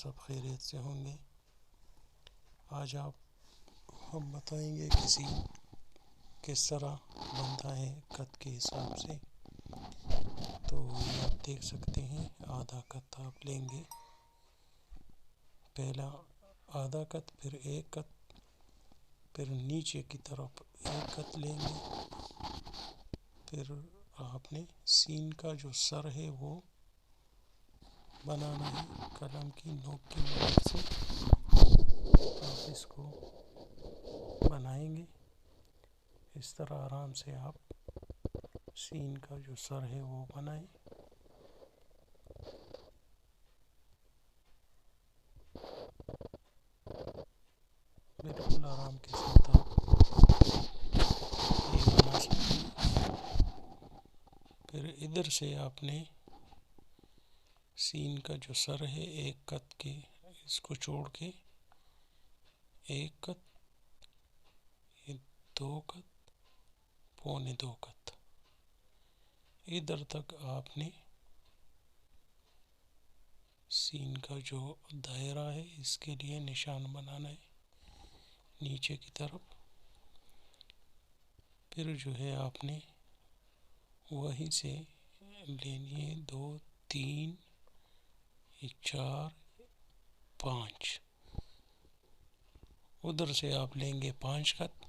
سب خیریت سے ہوں گے۔ آج ہم بتائیں گے کس طرح بنتا ہے کت کے حساب سے۔ تو یہ آپ دیکھ سکتے ہیں، آدھا کت آپ لیں گے، پہلا آدھا کت، پھر ایک کت، پھر نیچے کی طرف ایک کت لیں گے، پھر آپ نے سین کا جو سر ہے وہ بنانا ہے قلم کی نوک کی مدد سے۔ آپ اس کو بنائیں گے اس طرح، آرام سے آپ سین کا جو سر ہے وہ بنائیں۔ بالکل آرام کے ساتھ آپ یہ بنا سکتے ہیں۔ پھر ادھر سے آپ نے سین کا جو سر ہے ایک کت کے، اس کو چھوڑ کے ایک کت، یہ دو کت، پونے دو کت، ادھر تک آپ نے سین کا جو دائرہ ہے اس کے لیے نشان بنانا ہے نیچے کی طرف۔ پھر جو ہے آپ نے وہیں سے لینی ہے 2 3 4 5، ادھر سے آپ لیں گے 5 کت،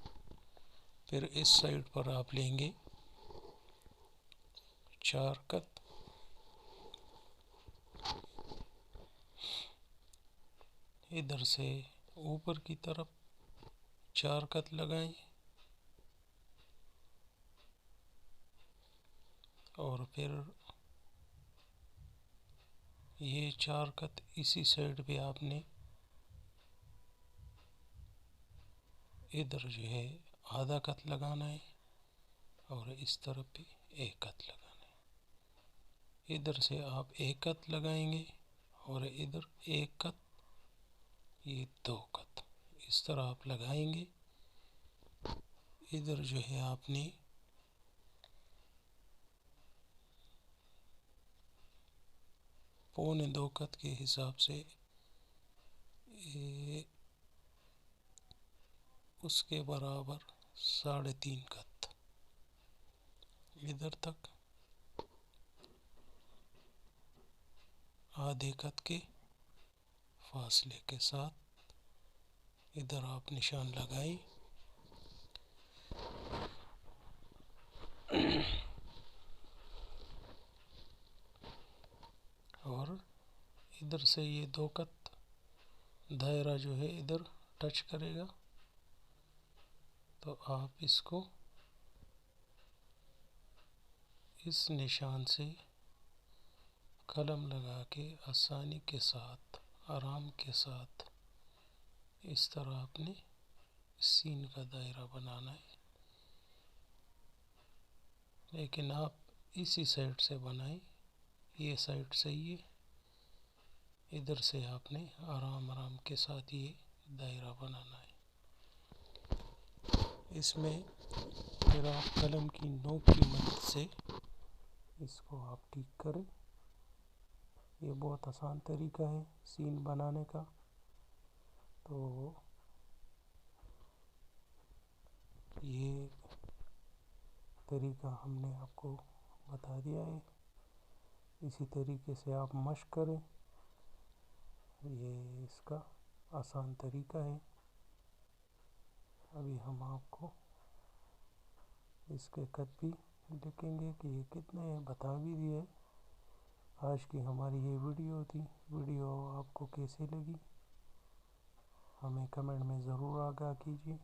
پھر اس سائڈ پر آپ لیں گے 4 کت، ادھر سے اوپر کی طرف 4 کت لگائیں، اور پھر یہ 4 کت اسی سائڈ پہ آپ نے ادھر جو ہے آدھا کت لگانا ہے، اور اس طرف بھی ایک کت لگانا ہے۔ ادھر سے آپ ایک کت لگائیں گے، اور ادھر ایک کت، یہ 2 کت، اس طرح آپ لگائیں گے۔ ادھر جو ہے آپ نے پونے 2 کت کے حساب سے اس کے برابر 3.5 کت ادھر تک، آدھے کت کے فاصلے کے ساتھ ادھر آپ نشان لگائیں، اور ادھر سے یہ 2 کت دائرہ جو ہے ادھر ٹچ کرے گا، تو آپ اس کو اس نشان سے قلم لگا کے آسانی کے ساتھ، آرام کے ساتھ اس طرح اپنے سین کا دائرہ بنانا ہے، لیکن آپ اسی سائڈ سے بنائیں، یہ سائڈ صحیح ہے، ادھر سے آپ نے آرام کے ساتھ یہ دائرہ بنانا ہے۔ اس میں پھر آپ قلم کی نوک کی مدد سے اس کو آپ ٹھیک کریں۔ یہ بہت آسان طریقہ ہے سین بنانے کا، تو یہ طریقہ ہم نے آپ کو بتا دیا ہے، اسی طریقے سے آپ مشق کریں، یہ اس کا آسان طریقہ ہے۔ ابھی ہم آپ کو اس کے کت بھی لکھیں گے کہ یہ کتنے ہیں، بتا بھی دیے۔ آج کی ہماری یہ ویڈیو آپ کو کیسی لگی ہمیں کمنٹ میں ضرور آگاہ کیجیے۔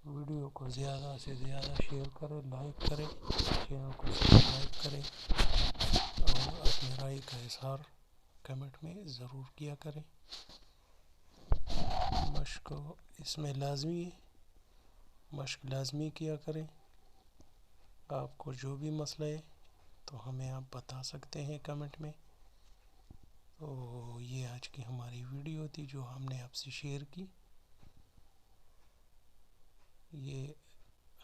ویڈیو کو زیادہ سے زیادہ شیئر کریں، لائک کریں، چینل کو سبسکرائب کریں، اور اپنی رائے کا اظہار کمنٹ میں ضرور کیا کریں۔ مشق اس میں لازمی ہے، مشق لازمی کیا کریں۔ آپ کو جو بھی مسئلہ ہے تو ہمیں آپ بتا سکتے ہیں کمنٹ میں۔ تو یہ آج کی ہماری ویڈیو تھی جو ہم نے آپ سے شیئر کی۔ یہ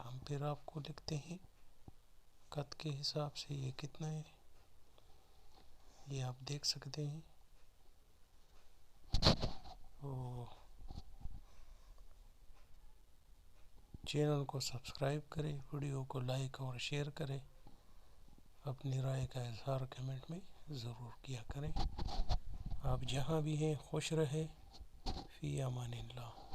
ہم پھر آپ کو لکھتے ہیں کت کے حساب سے یہ کتنا ہے۔ یہ آپ دیکھ سکتے ہیں. چینل کو سبسکرائب کریں، ویڈیو کو لائک اور شیئر کریں، اپنی رائے کا اظہار کمنٹ میں ضرور کیا کریں. آپ جہاں بھی ہیں خوش رہیں. فی امان اللہ.